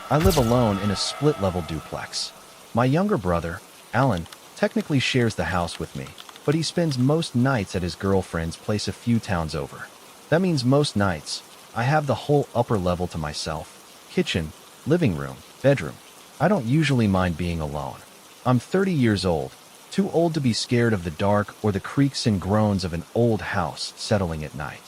I live alone in a split-level duplex. My younger brother, Alan, technically shares the house with me, but he spends most nights at his girlfriend's place a few towns over. That means most nights, I have the whole upper level to myself. Kitchen, living room, bedroom. I don't usually mind being alone. I'm 30 years old, too old to be scared of the dark or the creaks and groans of an old house settling at night.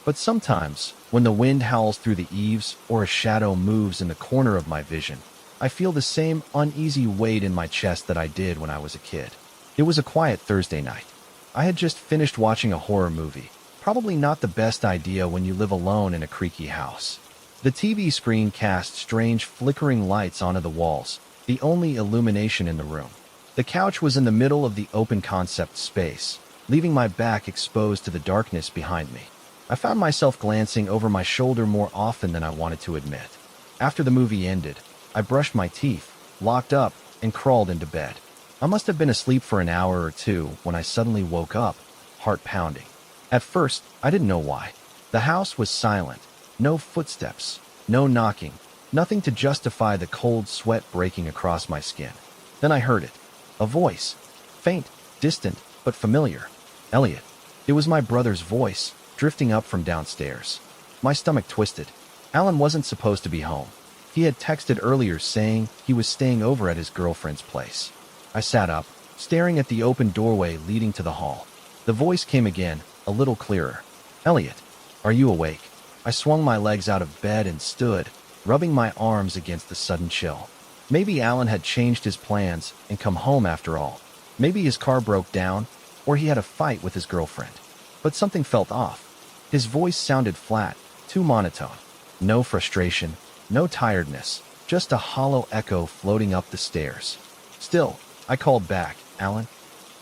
But sometimes, when the wind howls through the eaves or a shadow moves in the corner of my vision, I feel the same uneasy weight in my chest that I did when I was a kid. It was a quiet Thursday night. I had just finished watching a horror movie. Probably not the best idea when you live alone in a creaky house. The TV screen cast strange flickering lights onto the walls, the only illumination in the room. The couch was in the middle of the open concept space, leaving my back exposed to the darkness behind me. I found myself glancing over my shoulder more often than I wanted to admit. After the movie ended, I brushed my teeth, locked up, and crawled into bed. I must have been asleep for an hour or two when I suddenly woke up, heart pounding. At first, I didn't know why. The house was silent. No footsteps, no knocking, nothing to justify the cold sweat breaking across my skin. Then I heard it. A voice. Faint, distant, but familiar. Elliot. It was my brother's voice, drifting up from downstairs. My stomach twisted. Alan wasn't supposed to be home. He had texted earlier saying he was staying over at his girlfriend's place. I sat up, staring at the open doorway leading to the hall. The voice came again, a little clearer. Elliot, are you awake? I swung my legs out of bed and stood, rubbing my arms against the sudden chill. Maybe Alan had changed his plans and come home after all. Maybe his car broke down, or he had a fight with his girlfriend. But something felt off. His voice sounded flat, too monotone. No frustration, no tiredness, just a hollow echo floating up the stairs. Still, I called back, Alan.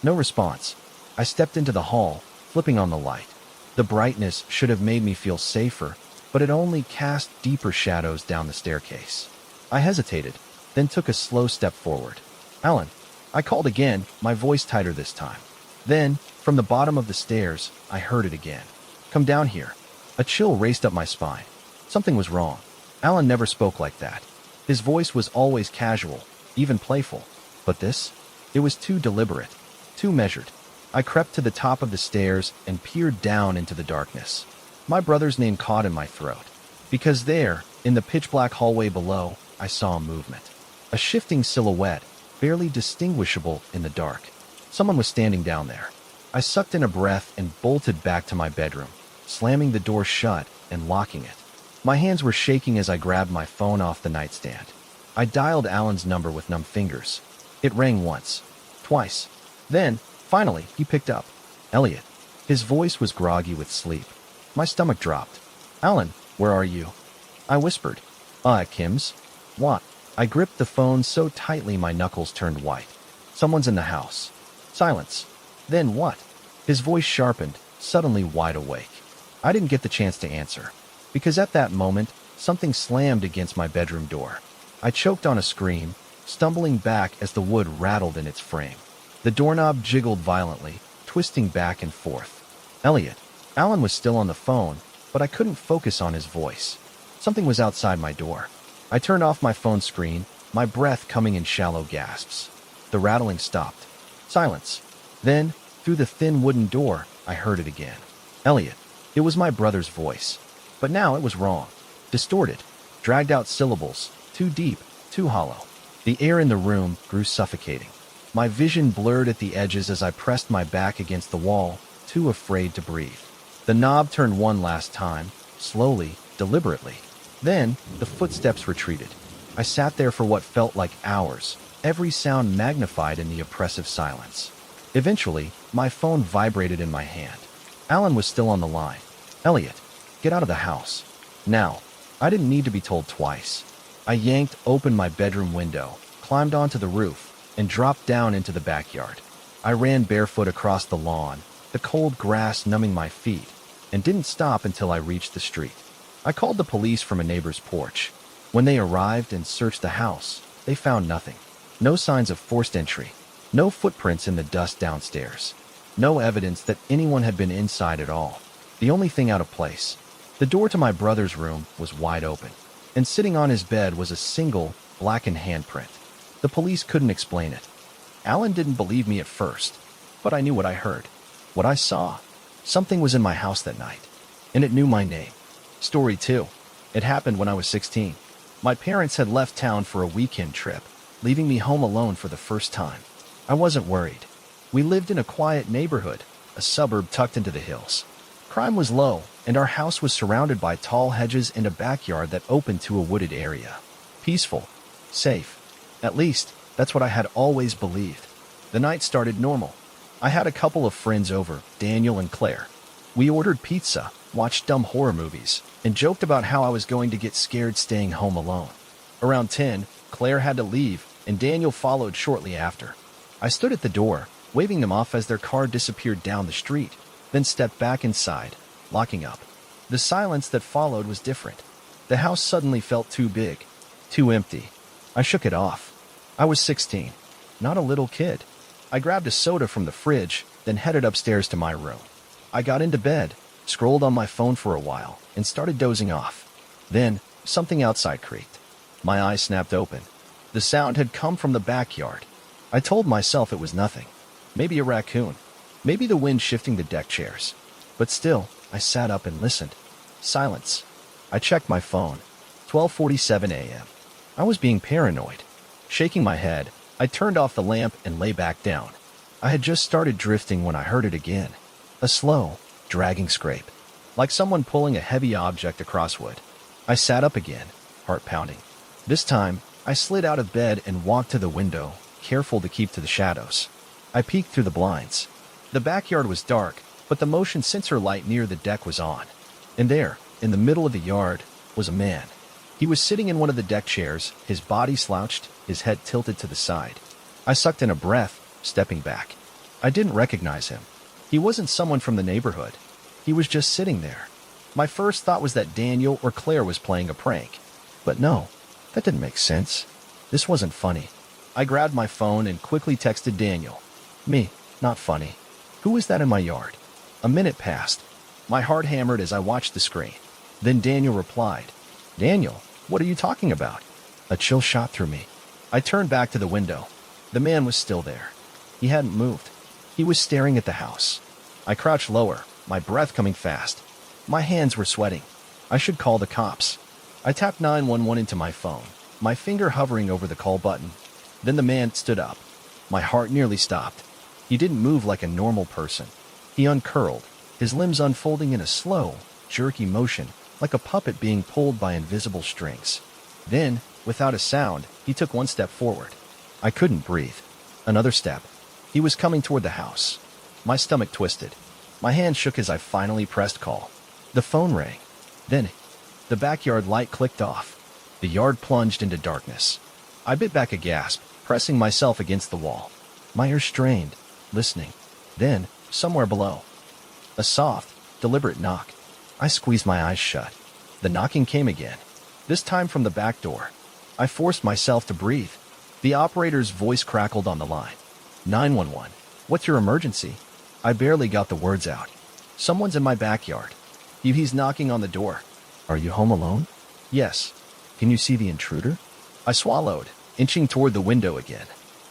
No response. I stepped into the hall, flipping on the light. The brightness should have made me feel safer, but it only cast deeper shadows down the staircase. I hesitated, then took a slow step forward. Alan. I called again, my voice tighter this time. Then, from the bottom of the stairs, I heard it again. Come down here. A chill raced up my spine. Something was wrong. Alan never spoke like that. His voice was always casual, even playful. But this? It was too deliberate, too measured. I crept to the top of the stairs and peered down into the darkness. My brother's name caught in my throat. Because there, in the pitch-black hallway below, I saw a movement. A shifting silhouette, barely distinguishable in the dark. Someone was standing down there. I sucked in a breath and bolted back to my bedroom, slamming the door shut and locking it. My hands were shaking as I grabbed my phone off the nightstand. I dialed Alan's number with numb fingers. It rang once, twice. Then, finally, he picked up. Elliot. His voice was groggy with sleep. My stomach dropped. Alan, where are you? I whispered. At Kim's. What? I gripped the phone so tightly my knuckles turned white. Someone's in the house. Silence. Then what? His voice sharpened, suddenly wide awake. I didn't get the chance to answer, because at that moment, something slammed against my bedroom door. I choked on a scream, stumbling back as the wood rattled in its frame. The doorknob jiggled violently, twisting back and forth. Elliot. Alan was still on the phone, but I couldn't focus on his voice. Something was outside my door. I turned off my phone screen, my breath coming in shallow gasps. The rattling stopped. Silence. Then, through the thin wooden door, I heard it again. Elliot. It was my brother's voice. But now it was wrong. Distorted. Dragged out syllables. Too deep. Too hollow. The air in the room grew suffocating. My vision blurred at the edges as I pressed my back against the wall, too afraid to breathe. The knob turned one last time, slowly, deliberately. Then, the footsteps retreated. I sat there for what felt like hours, every sound magnified in the oppressive silence. Eventually, my phone vibrated in my hand. Alan was still on the line. Elliot, get out of the house. Now. I didn't need to be told twice. I yanked open my bedroom window, climbed onto the roof, and dropped down into the backyard. I ran barefoot across the lawn, the cold grass numbing my feet, and didn't stop until I reached the street. I called the police from a neighbor's porch. When they arrived and searched the house, they found nothing. No signs of forced entry. No footprints in the dust downstairs. No evidence that anyone had been inside at all. The only thing out of place. The door to my brother's room was wide open. and sitting on his bed was a single, blackened handprint. The police couldn't explain it. Alan didn't believe me at first, but I knew what I heard, what I saw. Something was in my house that night, and it knew my name. Story 2. It happened when I was 16. My parents had left town for a weekend trip, leaving me home alone for the first time. I wasn't worried. We lived in a quiet neighborhood, a suburb tucked into the hills. Crime was low, and our house was surrounded by tall hedges and a backyard that opened to a wooded area. Peaceful. Safe. At least, that's what I had always believed. The night started normal. I had a couple of friends over, Daniel and Claire. We ordered pizza, watched dumb horror movies, and joked about how I was going to get scared staying home alone. Around 10, Claire had to leave, and Daniel followed shortly after. I stood at the door, waving them off as their car disappeared down the street, then stepped back inside, locking up. The silence that followed was different. The house suddenly felt too big, too empty. I shook it off. I was 16, not a little kid. I grabbed a soda from the fridge, then headed upstairs to my room. I got into bed, scrolled on my phone for a while, and started dozing off. Then, something outside creaked. My eyes snapped open. The sound had come from the backyard. I told myself it was nothing. Maybe a raccoon. Maybe the wind shifting the deck chairs. But still, I sat up and listened. Silence. I checked my phone. 12:47 a.m. I was being paranoid. Shaking my head, I turned off the lamp and lay back down. I had just started drifting when I heard it again. A slow, dragging scrape, like someone pulling a heavy object across wood. I sat up again, heart pounding. This time, I slid out of bed and walked to the window, careful to keep to the shadows. I peeked through the blinds. The backyard was dark, but the motion sensor light near the deck was on. And there, in the middle of the yard, was a man. He was sitting in one of the deck chairs, his body slouched, his head tilted to the side. I sucked in a breath, stepping back. I didn't recognize him. He wasn't someone from the neighborhood. He was just sitting there. My first thought was that Daniel or Claire was playing a prank. But no, that didn't make sense. This wasn't funny. I grabbed my phone and quickly texted Daniel. Me, not funny. Who was that in my yard? A minute passed. My heart hammered as I watched the screen. Then Daniel replied. Daniel, what are you talking about? A chill shot through me. I turned back to the window. The man was still there. He hadn't moved. He was staring at the house. I crouched lower, my breath coming fast. My hands were sweating. I should call the cops. I tapped 911 into my phone, my finger hovering over the call button. Then the man stood up. My heart nearly stopped. He didn't move like a normal person. He uncurled, his limbs unfolding in a slow, jerky motion, like a puppet being pulled by invisible strings. Then, without a sound, he took one step forward. I couldn't breathe. Another step. He was coming toward the house. My stomach twisted. My hand shook as I finally pressed call. The phone rang. Then, the backyard light clicked off. The yard plunged into darkness. I bit back a gasp, pressing myself against the wall. My ears strained, listening. Then, somewhere below, a soft, deliberate knock. I squeezed my eyes shut. The knocking came again, this time from the back door. I forced myself to breathe. The operator's voice crackled on the line. 911. What's your emergency? I barely got the words out. Someone's in my backyard. He's knocking on the door. Are you home alone? Yes. Can you see the intruder? I swallowed, inching toward the window again.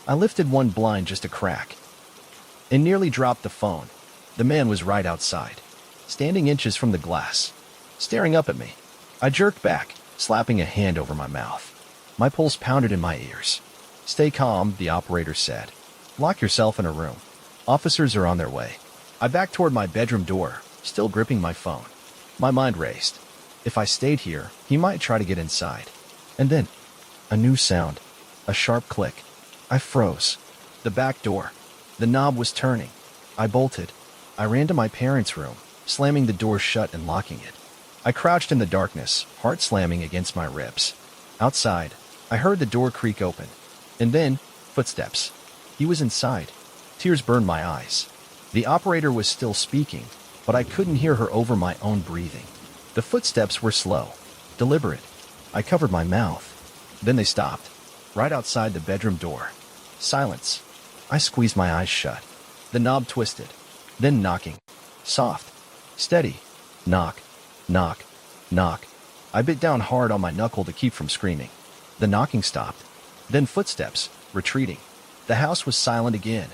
I lifted one blind just a crack and nearly dropped the phone. The man was right outside, standing inches from the glass, staring up at me. I jerked back, slapping a hand over my mouth. My pulse pounded in my ears. Stay calm, the operator said. Lock yourself in a room. Officers are on their way. I backed toward my bedroom door, still gripping my phone. My mind raced. If I stayed here, he might try to get inside. And then, a new sound. A sharp click. I froze. The back door. The knob was turning. I bolted. I ran to my parents' room, slamming the door shut and locking it. I crouched in the darkness, heart slamming against my ribs. Outside, I heard the door creak open. And then, footsteps. He was inside. Tears burned my eyes. The operator was still speaking, but I couldn't hear her over my own breathing. The footsteps were slow, deliberate. I covered my mouth. Then they stopped, right outside the bedroom door. Silence. I squeezed my eyes shut. The knob twisted. Then knocking. Soft. Steady. Knock. Knock. Knock. I bit down hard on my knuckle to keep from screaming. The knocking stopped. Then footsteps, retreating. The house was silent again.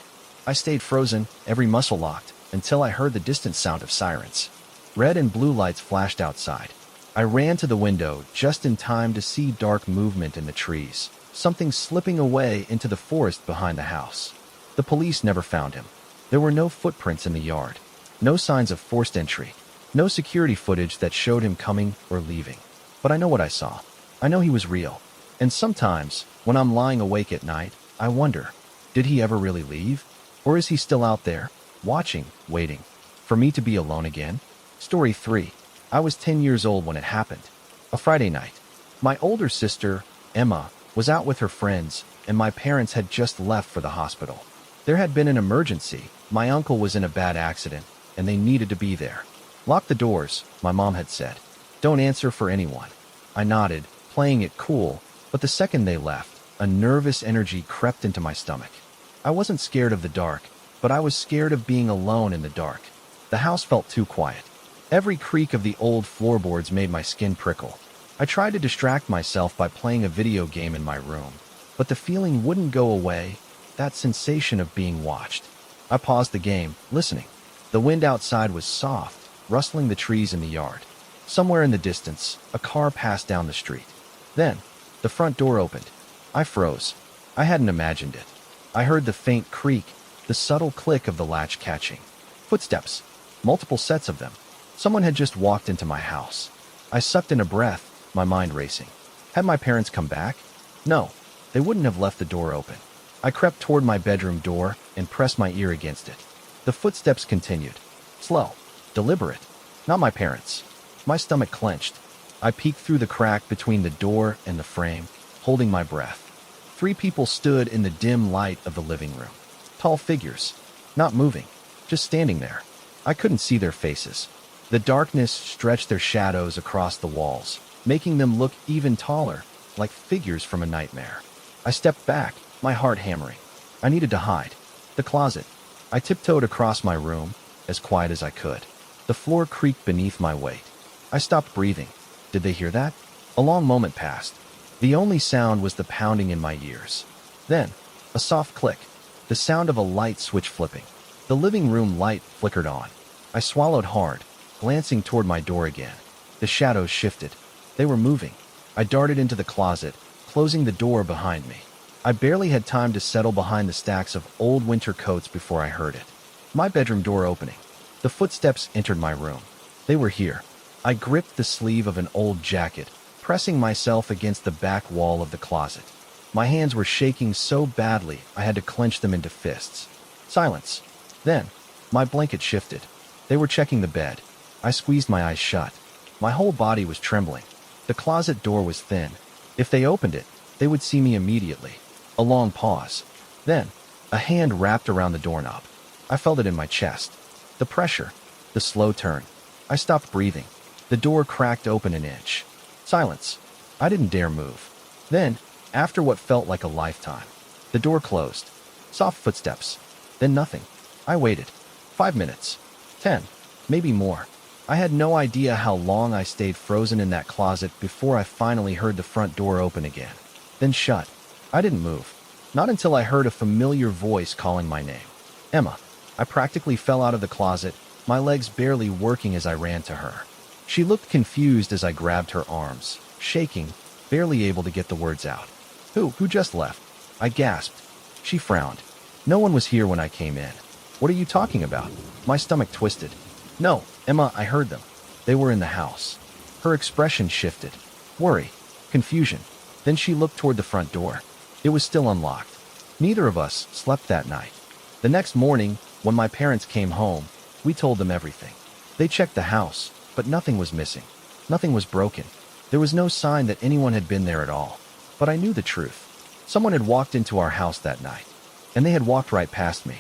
I stayed frozen, every muscle locked, until I heard the distant sound of sirens. Red and blue lights flashed outside. I ran to the window just in time to see dark movement in the trees, something slipping away into the forest behind the house. The police never found him. There were no footprints in the yard, no signs of forced entry, no security footage that showed him coming or leaving. But I know what I saw. I know he was real. And sometimes, when I'm lying awake at night, I wonder, did he ever really leave? Or is he still out there, watching, waiting, for me to be alone again? Story 3. I was 10 years old when it happened. A Friday night. My older sister, Emma, was out with her friends, and my parents had just left for the hospital. There had been an emergency. My uncle was in a bad accident, and they needed to be there. Lock the doors, my mom had said. Don't answer for anyone. I nodded, playing it cool, but the second they left, a nervous energy crept into my stomach. I wasn't scared of the dark, but I was scared of being alone in the dark. The house felt too quiet. Every creak of the old floorboards made my skin prickle. I tried to distract myself by playing a video game in my room, but the feeling wouldn't go away, that sensation of being watched. I paused the game, listening. The wind outside was soft, rustling the trees in the yard. Somewhere in the distance, a car passed down the street. Then, the front door opened. I froze. I hadn't imagined it. I heard the faint creak, the subtle click of the latch catching. Footsteps. Multiple sets of them. Someone had just walked into my house. I sucked in a breath, my mind racing. Had my parents come back? No, they wouldn't have left the door open. I crept toward my bedroom door and pressed my ear against it. The footsteps continued. Slow. Deliberate. Not my parents. My stomach clenched. I peeked through the crack between the door and the frame, holding my breath. 3 people stood in the dim light of the living room. Tall figures. Not moving. Just standing there. I couldn't see their faces. The darkness stretched their shadows across the walls, making them look even taller, like figures from a nightmare. I stepped back, my heart hammering. I needed to hide. The closet. I tiptoed across my room, as quiet as I could. The floor creaked beneath my weight. I stopped breathing. Did they hear that? A long moment passed. The only sound was the pounding in my ears. Then, a soft click. The sound of a light switch flipping. The living room light flickered on. I swallowed hard, glancing toward my door again. The shadows shifted. They were moving. I darted into the closet, closing the door behind me. I barely had time to settle behind the stacks of old winter coats before I heard it. My bedroom door opening. The footsteps entered my room. They were here. I gripped the sleeve of an old jacket, pressing myself against the back wall of the closet. My hands were shaking so badly I had to clench them into fists. Silence. Then, my blanket shifted. They were checking the bed. I squeezed my eyes shut. My whole body was trembling. The closet door was thin. If they opened it, they would see me immediately. A long pause. Then, a hand wrapped around the doorknob. I felt it in my chest. The pressure. The slow turn. I stopped breathing. The door cracked open an inch. Silence. I didn't dare move. Then, after what felt like a lifetime, the door closed. Soft footsteps. Then nothing. I waited. 5 minutes. 10. Maybe more. I had no idea how long I stayed frozen in that closet before I finally heard the front door open again. Then shut. I didn't move. Not until I heard a familiar voice calling my name. Emma. I practically fell out of the closet, my legs barely working as I ran to her. She looked confused as I grabbed her arms, shaking, barely able to get the words out. Who just left? I gasped. She frowned. No one was here when I came in. What are you talking about? My stomach twisted. No, Emma, I heard them. They were in the house. Her expression shifted. Worry. Confusion. Then she looked toward the front door. It was still unlocked. Neither of us slept that night. The next morning, when my parents came home, we told them everything. They checked the house, but nothing was missing. Nothing was broken. There was no sign that anyone had been there at all. But I knew the truth. Someone had walked into our house that night, and they had walked right past me.